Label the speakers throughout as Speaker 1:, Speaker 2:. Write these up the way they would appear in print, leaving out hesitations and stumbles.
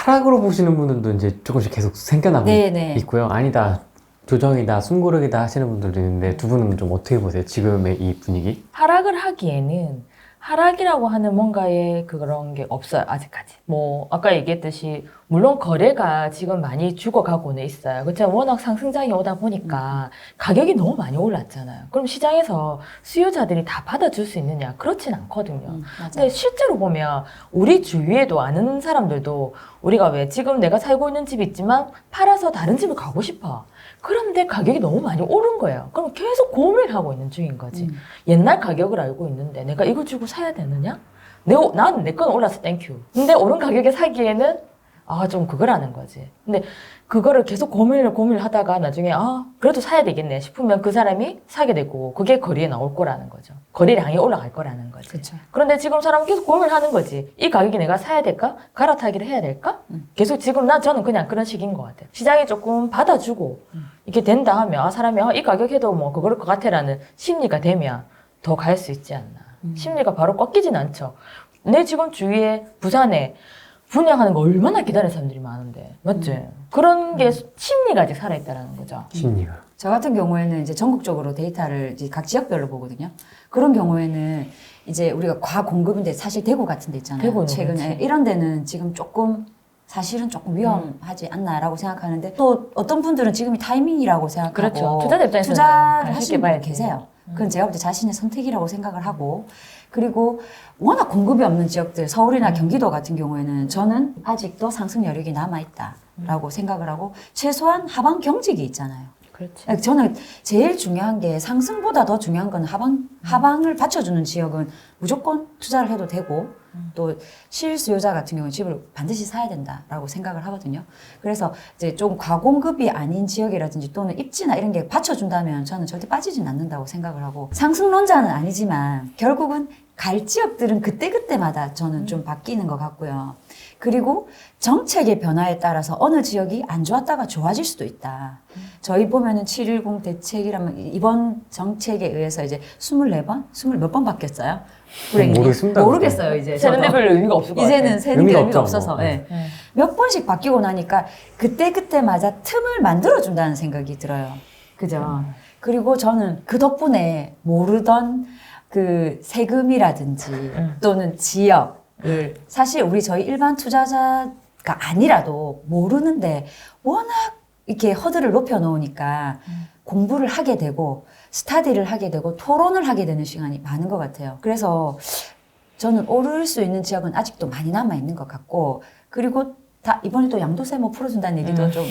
Speaker 1: 하락으로 보시는 분들도 이제 조금씩 계속 생겨나고
Speaker 2: 네네.
Speaker 1: 있고요. 아니다, 조정이다, 숨고르기다 하시는 분들도 있는데 두 분은 좀 어떻게 보세요? 지금의 이 분위기?
Speaker 3: 하락을 하기에는 하락이라고 하는 뭔가의 그런 게 없어요, 아직까지. 뭐, 아까 얘기했듯이, 물론 거래가 지금 많이 죽어가고는 있어요. 그렇지만 워낙 상승장이 오다 보니까 가격이 너무 많이 올랐잖아요. 그럼 시장에서 수요자들이 다 받아줄 수 있느냐? 그렇진 않거든요.
Speaker 2: 맞아요.
Speaker 3: 근데 실제로 보면 우리 주위에도 아는 사람들도 우리가 왜 지금 내가 살고 있는 집이 있지만 팔아서 다른 집을 가고 싶어. 그런데 가격이 너무 많이 오른 거예요. 그럼 계속 고민을 하고 있는 중인 거지. 옛날 가격을 알고 있는데 내가 이거 주고 사야 되느냐? 나는 내 건 올라서 땡큐. 근데 오른 가격에 사기에는 좀 그거라는 거지. 근데 그거를 계속 고민을 하다가 나중에 그래도 사야 되겠네 싶으면 그 사람이 사게 되고 그게 거리에 나올 거라는 거죠. 거래량이 올라갈 거라는 거지.
Speaker 2: 그쵸.
Speaker 3: 그런데 지금 사람은 계속 고민을 하는 거지. 이 가격이 내가 사야 될까? 갈아타기를 해야 될까? 계속 지금 저는 그냥 그런 식인 것 같아요. 시장이 조금 받아주고 이렇게 된다 하면 사람이 이 가격 해도 뭐 그럴 것 같아라는 심리가 되면 더 갈 수 있지 않나. 심리가 바로 꺾이진 않죠. 내 지금 주위에 부산에 분양하는 거 얼마나 기다리는 사람들이 많은데 맞지? 그런 게 심리가 아직 살아있다는 거죠.
Speaker 1: 심리가.
Speaker 2: 저 같은 경우에는 이제 전국적으로 데이터를 이제 각 지역별로 보거든요. 그런 경우에는 이제 우리가 과공급인데 사실 대구 같은 데 있잖아요.
Speaker 3: 대구는
Speaker 2: 최근에
Speaker 3: 그렇지.
Speaker 2: 이런 데는 지금 사실은 조금 위험하지 않나라고 생각하는데 또 어떤 분들은 지금이 타이밍이라고 생각하고
Speaker 3: 그렇죠. 투자자 입장에서는
Speaker 2: 투자를
Speaker 3: 쉽게
Speaker 2: 하시는
Speaker 3: 봐야
Speaker 2: 분이 계세요.
Speaker 3: 돼.
Speaker 2: 그건 제가 볼 때 자신의 선택이라고 생각을 하고 그리고 워낙 공급이 없는 지역들 서울이나 경기도 같은 경우에는 저는 아직도 상승 여력이 남아있다라고 생각을 하고 최소한 하방 경직이 있잖아요.
Speaker 3: 그렇지.
Speaker 2: 저는 제일 중요한 게 상승보다 더 중요한 건 하방을 받쳐주는 지역은 무조건 투자를 해도 되고 또 실수요자 같은 경우는 집을 반드시 사야 된다라고 생각을 하거든요. 그래서 이제 좀 과공급이 아닌 지역이라든지 또는 입지나 이런 게 받쳐준다면 저는 절대 빠지진 않는다고 생각을 하고 상승론자는 아니지만 결국은 갈 지역들은 그때그때마다 저는 좀 바뀌는 것 같고요. 그리고 정책의 변화에 따라서 어느 지역이 안 좋았다가 좋아질 수도 있다. 저희 보면은 710 대책이라면 이번 정책에 의해서 이제 24번? 20 몇 번 바뀌었어요?
Speaker 1: 모르겠습니다.
Speaker 2: 모르겠어요, 이제.
Speaker 3: 세는데별로 의미가 없을 것 같아요.
Speaker 2: 이제는 세는 게
Speaker 1: 의미가
Speaker 2: 의미가
Speaker 1: 없죠,
Speaker 2: 없어서.
Speaker 1: 뭐.
Speaker 2: 예. 몇 번씩 바뀌고 나니까 그때그때마다 틈을 만들어준다는 생각이 들어요. 그죠? 그리고 저는 그 덕분에 모르던 그 세금이라든지 또는 지역을 사실 저희 일반 투자자가 아니라도 모르는데 워낙 이렇게 허들을 높여 놓으니까 공부를 하게 되고 스타디를 하게 되고 토론을 하게 되는 시간이 많은 것 같아요. 그래서 저는 오를 수 있는 지역은 아직도 많이 남아 있는 것 같고 그리고 이번에 또 양도세 뭐 풀어준다는 얘기도 좀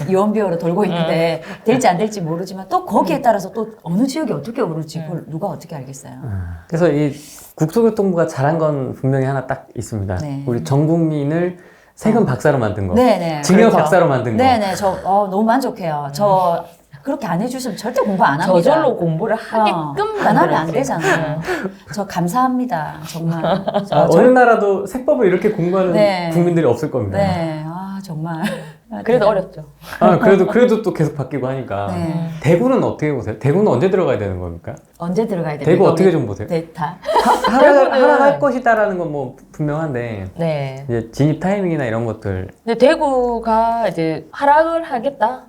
Speaker 2: 유언비어로 돌고 있는데 될지 안 될지 모르지만 또 거기에 따라서 또 어느 지역이 어떻게 오를지 그걸 누가 어떻게 알겠어요.
Speaker 1: 그래서 이 국토교통부가 잘한 건 분명히 하나 딱 있습니다.
Speaker 2: 네.
Speaker 1: 우리 전 국민을 세금 박사로 만든 거.
Speaker 2: 네네.
Speaker 1: 증여
Speaker 3: 그렇죠.
Speaker 1: 박사로 만든 거.
Speaker 2: 네네. 너무 만족해요. 저 그렇게 안 해주시면 절대 공부 안 합니다.
Speaker 3: 저절로 공부를 하게끔
Speaker 2: 안 하면 안
Speaker 3: 만들었어요.
Speaker 2: 되잖아요. 저 감사합니다. 정말.
Speaker 1: 어느 나라도 세법을 이렇게 공부하는
Speaker 2: 네.
Speaker 1: 국민들이 없을 겁니다.
Speaker 2: 네. 정말.
Speaker 3: 그래도 어렵죠.
Speaker 1: 그래도 또 계속 바뀌고 하니까.
Speaker 2: 네.
Speaker 1: 대구는 어떻게 보세요? 대구는 언제 들어가야 되는 겁니까?
Speaker 2: 언제 들어가야 됩니까?
Speaker 1: 대구 어떻게
Speaker 2: 우리
Speaker 1: 좀 보세요?
Speaker 2: 데이터.
Speaker 1: 하락할 것이다라는 건 뭐 분명한데
Speaker 3: 네.
Speaker 1: 이제 진입 타이밍이나 이런 것들.
Speaker 3: 근데 대구가 이제 하락을 한다?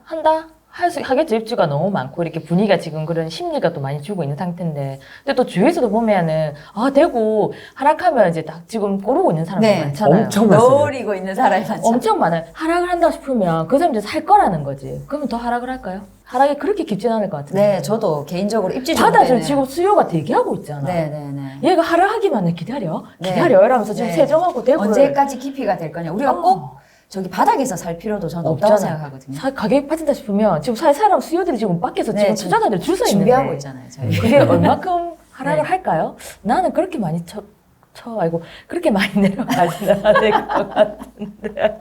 Speaker 3: 하겠죠. 입주가 너무 많고, 이렇게 분위기가 지금 그런 심리가 또 많이 주고 있는 상태인데. 근데 또 주위에서도 보면은, 대구 하락하면 이제 딱 지금 꼬르고 있는 사람들
Speaker 2: 네.
Speaker 3: 많잖아요.
Speaker 1: 엄청 많습니다.
Speaker 2: 노리고 있는 사람이 많죠.
Speaker 3: 엄청 많아요. 하락을 한다 싶으면 그 사람들이 살 거라는 거지. 그러면 더 하락을 할까요? 하락이 그렇게 깊진 않을 것 같은데.
Speaker 2: 네, 저도 개인적으로 입지 좋은
Speaker 3: 받아줄
Speaker 2: 데는-
Speaker 3: 지금 수요가 대기하고 있잖아.
Speaker 2: 네네네.
Speaker 3: 얘가 하락하기만을 기다려.
Speaker 2: 네.
Speaker 3: 기다려. 이러면서 지금
Speaker 2: 네.
Speaker 3: 세종하고 대구를.
Speaker 2: 언제까지 깊이가 될 거냐. 우리가 꼭 저기 바닥에서 살 필요도 저는 없다고
Speaker 3: 없잖아.
Speaker 2: 생각하거든요.
Speaker 3: 가격이 빠진다 싶으면 지금 살 사람 수요들이 지금 밖에서
Speaker 2: 네,
Speaker 3: 지금
Speaker 2: 지금
Speaker 3: 투자자들 줄 서 있는데.
Speaker 2: 준비하고 있잖아요, 저희.
Speaker 3: 그게 얼마큼 하락을
Speaker 2: 네.
Speaker 3: 할까요? 나는 그렇게 많이 그렇게 많이 내려가지는 않을 것 같은데.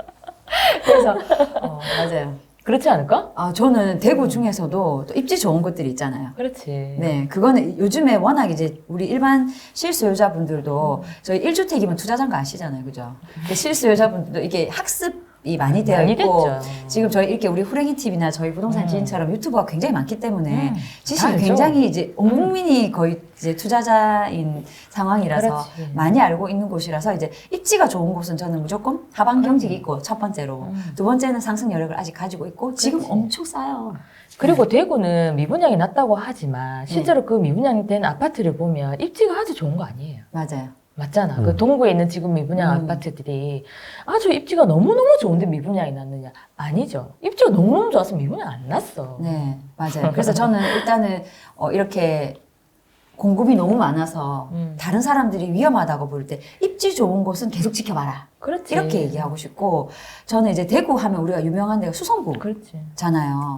Speaker 3: 그래서,
Speaker 2: 맞아요.
Speaker 3: 그렇지 않을까?
Speaker 2: 저는 대구 중에서도 또 입지 좋은 곳들이 있잖아요.
Speaker 3: 그렇지.
Speaker 2: 네, 그거는 요즘에 워낙 이제 우리 일반 실수요자분들도 저희 1주택이면 투자자인 거 아시잖아요. 그죠? 근데 실수요자분들도 이게 학습 많이 되어
Speaker 3: 많이
Speaker 2: 있고
Speaker 3: 됐죠.
Speaker 2: 지금 저희 이렇게 우리 후랭이 TV나 저희 부동산 지인처럼 유튜버가 굉장히 많기 때문에 지식이
Speaker 3: 알죠.
Speaker 2: 굉장히 이제 온 국민이 거의 이제 투자자인 상황이라서
Speaker 3: 그렇지.
Speaker 2: 많이 알고 있는 곳이라서 이제 입지가 좋은 곳은 저는 무조건 하방 경직이 있고 첫 번째로 두 번째는 상승 여력을 아직 가지고 있고 지금
Speaker 3: 그렇지.
Speaker 2: 엄청 싸요.
Speaker 3: 그리고 대구는 미분양이 낮다고 하지만 실제로 그 미분양이 된 아파트를 보면 입지가 아주 좋은 거 아니에요.
Speaker 2: 맞아요.
Speaker 3: 맞잖아. 그 동구에 있는 지금 미분양 아파트들이 아주 입지가 너무너무 좋은데 미분양이 났느냐? 아니죠. 입지가 너무너무 좋아서 미분양 안 났어.
Speaker 2: 네, 맞아요. 그래서 저는 일단은 이렇게 공급이 너무 많아서 다른 사람들이 위험하다고 볼 때 입지 좋은 곳은 계속 지켜봐라.
Speaker 3: 그렇지.
Speaker 2: 이렇게 얘기하고 싶고 저는 이제 대구 하면 우리가 유명한 데가 수성구잖아요.
Speaker 3: 그렇지.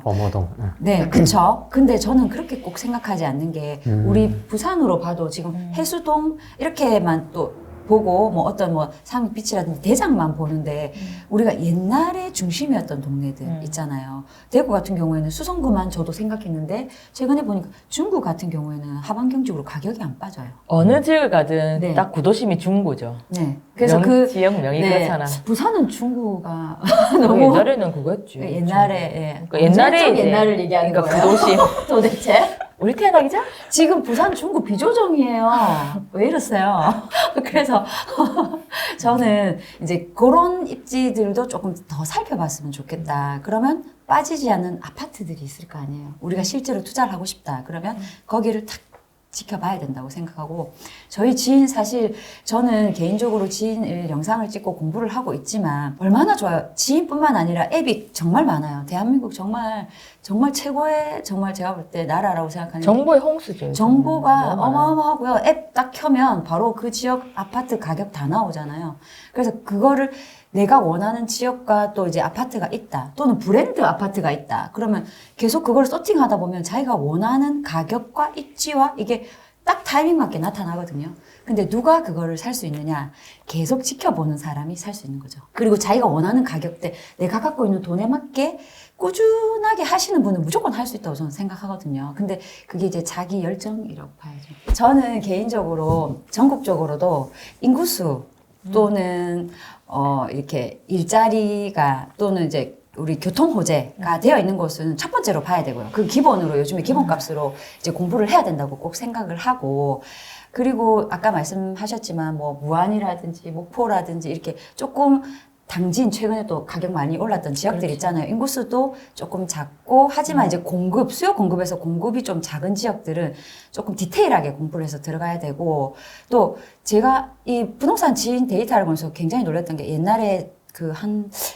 Speaker 1: 범어동.
Speaker 2: 네, 그쵸. 근데 저는 그렇게 꼭 생각하지 않는 게 우리 부산으로 봐도 지금 해수동 이렇게만 또 보고 뭐 어떤 뭐 상빛이라든지 대장만 보는데 우리가 옛날에 중심이었던 동네들 있잖아요. 대구 같은 경우에는 수성구만 저도 생각했는데 최근에 보니까 중구 같은 경우에는 하방 경직으로 가격이 안 빠져요.
Speaker 3: 어느 지역을 가든
Speaker 2: 네.
Speaker 3: 딱 구도심이 중구죠.
Speaker 2: 네. 그래서 그
Speaker 3: 지역명이
Speaker 2: 네,
Speaker 3: 그렇잖아.
Speaker 2: 부산은 중구가
Speaker 3: 너무 옛날에는 그거였지.
Speaker 2: 옛날에 예.
Speaker 3: 그러니까 옛날에
Speaker 2: 언제적
Speaker 3: 이제
Speaker 2: 옛날을 얘기하는
Speaker 3: 그러니까
Speaker 2: 거예요.
Speaker 3: 구도심.
Speaker 2: 도대체
Speaker 3: 우리 태어나기자?
Speaker 2: 지금 부산 중구 비조정이에요. 왜 이러세요? 그래서 저는 이제 그런 입지들도 조금 더 살펴봤으면 좋겠다. 그러면 빠지지 않는 아파트들이 있을 거 아니에요. 우리가 실제로 투자를 하고 싶다. 그러면 거기를 탁 지켜봐야 된다고 생각하고 저희 지인 사실 저는 개인적으로 지인을 영상을 찍고 공부를 하고 있지만 얼마나 좋아요. 지인뿐만 아니라 앱이 정말 많아요. 대한민국 정말 최고의 정말 제가 볼 때 나라라고 생각하는
Speaker 3: 정보의 홍수죠.
Speaker 2: 정보가
Speaker 3: 너무 많아요.
Speaker 2: 어마어마하고요. 앱 딱 켜면 바로 그 지역 아파트 가격 다 나오잖아요. 그래서 그거를 내가 원하는 지역과 또 이제 아파트가 있다. 또는 브랜드 아파트가 있다. 그러면 계속 그걸 서칭하다 보면 자기가 원하는 가격과 입지와 이게 딱 타이밍 맞게 나타나거든요. 근데 누가 그거를 살 수 있느냐? 계속 지켜보는 사람이 살 수 있는 거죠. 그리고 자기가 원하는 가격대, 내가 갖고 있는 돈에 맞게 꾸준하게 하시는 분은 무조건 할 수 있다고 저는 생각하거든요. 근데 그게 이제 자기 열정이라고 봐야죠. 저는 개인적으로 전국적으로도 인구수 또는 이렇게 일자리가 또는 이제 우리 교통 호재가 되어 있는 곳은 첫 번째로 봐야 되고요. 그 기본으로 요즘에 기본값으로 이제 공부를 해야 된다고 꼭 생각을 하고 그리고 아까 말씀하셨지만 뭐 무안이라든지 목포라든지 이렇게 조금 당진 최근에 또 가격 많이 올랐던 지역들 있잖아요. 인구수도 조금 작고 하지만 이제 수요 공급에서 공급이 좀 작은 지역들은 조금 디테일하게 공부를 해서 들어가야 되고 또 제가 이 부동산 지인 데이터를 보면서 굉장히 놀랐던 게 옛날에 그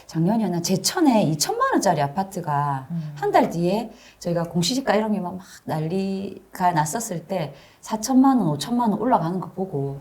Speaker 2: 작년이었나 제천에 2천만 원짜리 아파트가 한 달 뒤에 저희가 공시지가 이런 게 막 난리가 났었을 때 4천만 원, 5천만 원 올라가는 거 보고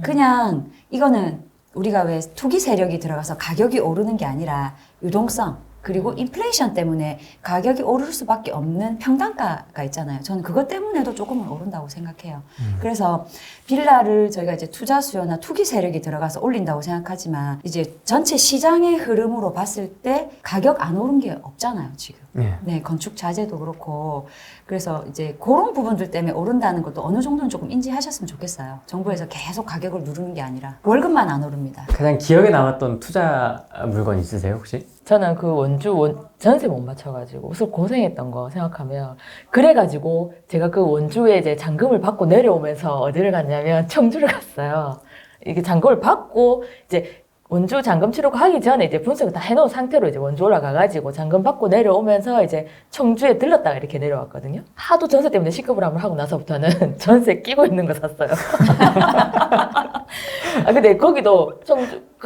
Speaker 2: 그냥 이거는 우리가 왜 투기 세력이 들어가서 가격이 오르는 게 아니라 유동성 그리고 인플레이션 때문에 가격이 오를 수밖에 없는 평당가가 있잖아요. 저는 그것 때문에도 조금은 오른다고 생각해요. 그래서 빌라를 저희가 이제 투자 수요나 투기 세력이 들어가서 올린다고 생각하지만 이제 전체 시장의 흐름으로 봤을 때 가격 안 오른 게 없잖아요, 지금. 네, 건축 자재도 그렇고. 그래서 이제 그런 부분들 때문에 오른다는 것도 어느 정도는 조금 인지하셨으면 좋겠어요. 정부에서 계속 가격을 누르는 게 아니라 월급만 안 오릅니다.
Speaker 1: 가장 기억에 남았던 투자 물건 있으세요, 혹시?
Speaker 3: 저는 그 원주 전세 못 맞춰가지고 그래서 고생했던 거 생각하면 그래가지고 제가 그 원주에 이제 잔금을 받고 내려오면서 어디를 갔냐면 청주를 갔어요. 이게 잔금을 받고 이제 원주 잔금 치르고 하기 전에 이제 분석을 다 해놓은 상태로 이제 원주 올라가가지고 잔금 받고 내려오면서 이제 청주에 들렀다가 이렇게 내려왔거든요. 하도 전세 때문에 시급을 하고 나서부터는 전세 끼고 있는 거 샀어요. 근데 거기도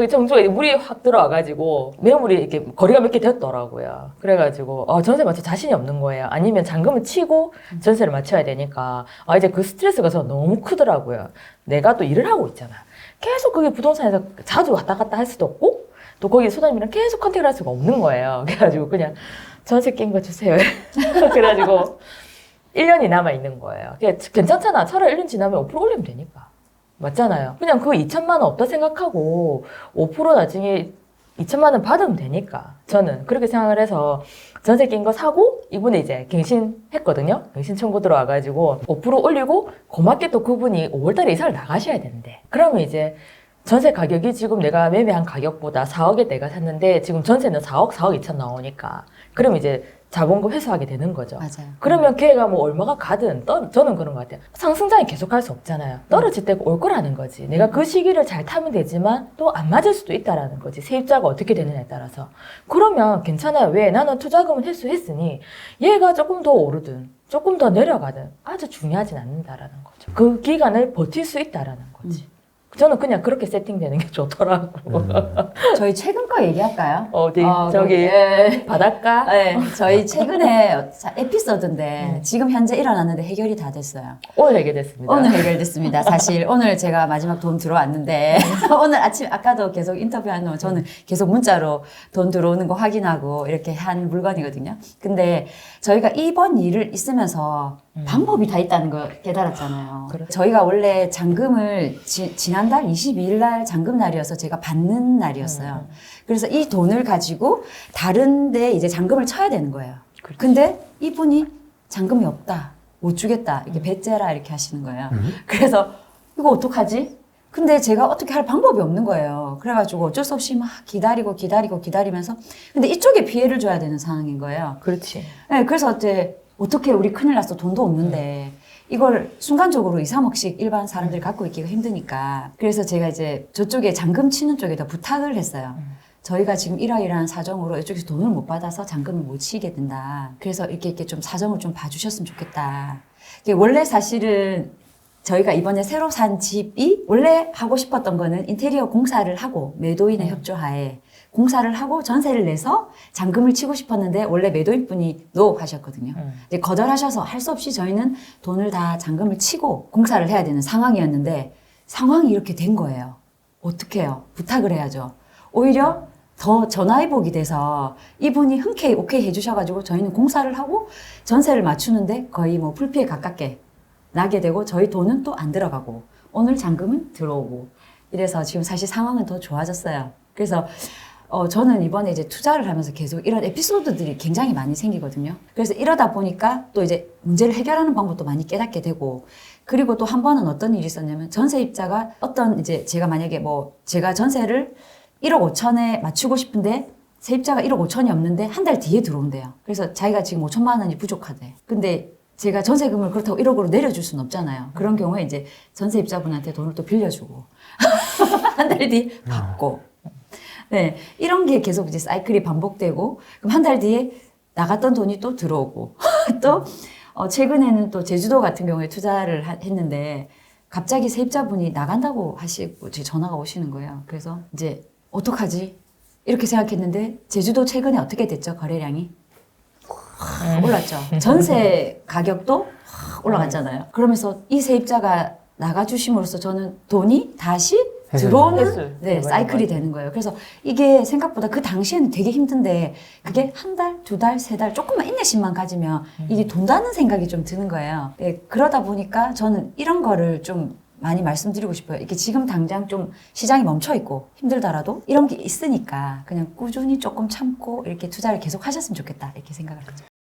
Speaker 3: 청주에 물이 확 들어와가지고 매물이 이렇게 거리가 몇 개 됐더라고요. 그래가지고 전세 맞춰 자신이 없는 거예요. 아니면 잔금을 치고 전세를 맞춰야 되니까 이제 그 스트레스가 저 너무 크더라고요. 내가 또 일을 하고 있잖아. 계속 그게 부동산에서 자주 왔다 갔다 할 수도 없고 또 거기 소장님이랑 계속 컨택을 할 수가 없는 거예요. 그래가지고 그냥 전세 낀 거 주세요. 그래가지고 1년이 남아있는 거예요. 괜찮잖아. 차라리 1년 지나면 5% 올리면 되니까. 맞잖아요. 그냥 그 2천만 원 없다 생각하고 5% 나중에 2천만 원 받으면 되니까. 저는 그렇게 생각을 해서 전세 낀 거 사고 이분이 이제 갱신했거든요. 갱신 청구 들어와가지고 5% 올리고 고맙게 또 그분이 5월달에 이사를 나가셔야 되는데 그러면 이제 전세 가격이 지금 내가 매매한 가격보다 4억에 내가 샀는데 지금 전세는 4억, 4억 2천 나오니까 그럼 이제 자본금 회수하게 되는 거죠.
Speaker 2: 맞아요.
Speaker 3: 그러면 걔가 뭐 얼마가 가든 저는 그런 것 같아요. 상승장이 계속할 수 없잖아요. 떨어질 때가 올 거라는 거지. 내가 그 시기를 잘 타면 되지만 또 안 맞을 수도 있다라는 거지. 세입자가 어떻게 되느냐에 따라서. 그러면 괜찮아요. 왜? 나는 투자금은 회수했으니 얘가 조금 더 오르든 조금 더 내려가든 아주 중요하진 않는다라는 거죠. 그 기간을 버틸 수 있다라는 거지. 저는 그냥 그렇게 세팅되는 게 좋더라고.
Speaker 2: 저희 최근 거 얘기할까요?
Speaker 3: 어디?
Speaker 2: 어,
Speaker 3: 저기
Speaker 2: 네.
Speaker 3: 바닷가?
Speaker 2: 네, 저희 최근에 에피소드인데 지금 현재 일어났는데 해결이 다 됐어요.
Speaker 3: 오늘 해결됐습니다.
Speaker 2: 오늘 해결됐습니다. 사실 오늘 제가 마지막 돈 들어왔는데 오늘 아침 아까도 계속 인터뷰한 후 저는 계속 문자로 돈 들어오는 거 확인하고 이렇게 한 물건이거든요. 근데 저희가 이번 일을 있으면서 방법이 다 있다는 걸 깨달았잖아요.
Speaker 3: 그렇죠.
Speaker 2: 저희가 원래 잔금을 지난달 22일 날 잔금 날이어서 제가 받는 날이었어요. 그래서 이 돈을 가지고 다른 데 이제 잔금을 쳐야 되는 거예요.
Speaker 3: 그렇지.
Speaker 2: 근데 이분이 잔금이 없다. 못 주겠다. 이렇게 배째라 이렇게 하시는 거예요. 그래서 이거 어떡하지? 근데 제가 어떻게 할 방법이 없는 거예요. 그래가지고 어쩔 수 없이 막 기다리면서 근데 이쪽에 피해를 줘야 되는 상황인 거예요.
Speaker 3: 그렇지.
Speaker 2: 네, 그래서 어떻게 우리 큰일 났어. 돈도 없는데 이걸 순간적으로 2, 3억씩 일반 사람들이 갖고 있기가 힘드니까 그래서 제가 이제 저쪽에 잔금 치는 쪽에다 부탁을 했어요. 저희가 지금 이러이러한 사정으로 이쪽에서 돈을 못 받아서 잔금을 못 치게 된다. 그래서 이렇게 좀 사정을 좀 봐주셨으면 좋겠다. 이게 원래 사실은 저희가 이번에 새로 산 집이 원래 하고 싶었던 거는 인테리어 공사를 하고 매도인의 협조하에 공사를 하고 전세를 내서 잔금을 치고 싶었는데 원래 매도인분이 노 하셨거든요. 이제 거절하셔서 할 수 없이 저희는 돈을 다 잔금을 치고 공사를 해야 되는 상황이었는데 상황이 이렇게 된 거예요. 어떻게 해요? 부탁을 해야죠. 오히려 더 전화위복이 돼서 이분이 흔쾌히 오케이 해주셔가지고 저희는 공사를 하고 전세를 맞추는데 거의 뭐 불피에 가깝게 나게 되고 저희 돈은 또 안 들어가고 오늘 잔금은 들어오고 이래서 지금 사실 상황은 더 좋아졌어요. 그래서 저는 이번에 이제 투자를 하면서 계속 이런 에피소드들이 굉장히 많이 생기거든요. 그래서 이러다 보니까 또 이제 문제를 해결하는 방법도 많이 깨닫게 되고 그리고 또 한 번은 어떤 일이 있었냐면 전세입자가 어떤 이제 제가 만약에 뭐 제가 전세를 1억 5천에 맞추고 싶은데 세입자가 1억 5천이 없는데 한 달 뒤에 들어온대요. 그래서 자기가 지금 5천만 원이 부족하대. 근데 제가 전세금을 그렇다고 1억으로 내려줄 수는 없잖아요. 그런 경우에 이제 전세입자분한테 돈을 또 빌려주고 한 달 뒤 받고 네, 이런 게 계속 이제 사이클이 반복되고 그럼 한 달 뒤에 나갔던 돈이 또 들어오고 또 최근에는 또 제주도 같은 경우에 투자를 했는데 갑자기 세입자분이 나간다고 하시고 제 전화가 오시는 거예요. 그래서 이제 어떡하지? 이렇게 생각했는데 제주도 최근에 어떻게 됐죠? 거래량이? 확 올랐죠. 전세 가격도 확 올라갔잖아요. 그러면서 이 세입자가 나가주심으로써 저는 돈이 다시 들어오는 네, 사이클이 되는 거예요. 그래서 이게 생각보다 그 당시에는 되게 힘든데 그게 한 달, 두 달, 세 달 조금만 인내심만 가지면 이게 돈다는 생각이 좀 드는 거예요. 네, 그러다 보니까 저는 이런 거를 좀 많이 말씀드리고 싶어요. 이게 지금 당장 좀 시장이 멈춰 있고 힘들더라도 이런 게 있으니까 그냥 꾸준히 조금 참고 이렇게 투자를 계속 하셨으면 좋겠다 이렇게 생각을 하죠.